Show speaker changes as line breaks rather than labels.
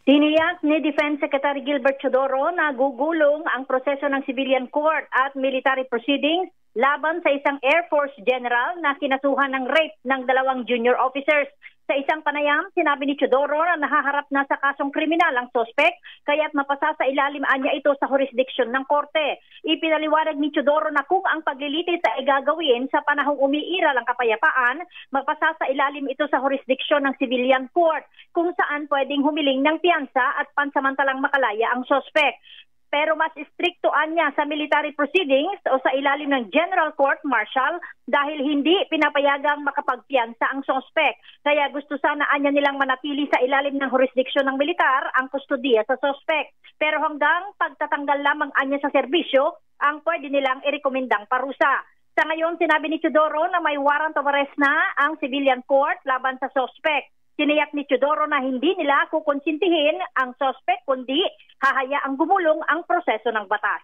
Tiniyak ni Defense Secretary Gilbert Teodoro na gugulong ang proseso ng civilian court at military proceedings laban sa isang Air Force General na kinasuhan ng rape ng 2 junior officers. Sa isang panayam, sinabi ni Teodoro na nahaharap na sa kasong kriminal ang sospek, kaya't mapasa sa ilalim niya ito sa jurisdiction ng korte. Ipinaliwanag ni Teodoro na kung ang paglilitis ay gagawin sa panahong umiiral ang kapayapaan, mapasa sa ilalim ito sa jurisdiction ng civilian court, kung saan pwedeng humiling ng piyansa at pansamantalang makalaya ang sospek. Pero mas istriktoan niya sa military proceedings o sa ilalim ng General Court Martial dahil hindi pinapayagang makapagpiyansa ang sospek. Kaya gusto sana anya nilang manatili sa ilalim ng jurisdiksyon ng militar ang kustodiya sa sospek. Pero hanggang pagtatanggal lamang anya sa serbisyo, ang pwede nilang irekomendang parusa. Sa ngayon, sinabi ni Teodoro na may warrant of arrest na ang civilian court laban sa sospek. Tiniyak ni Teodoro na hindi nila kukonsintihin ang sospek kundi hahayaang gumulong ang proseso ng batas.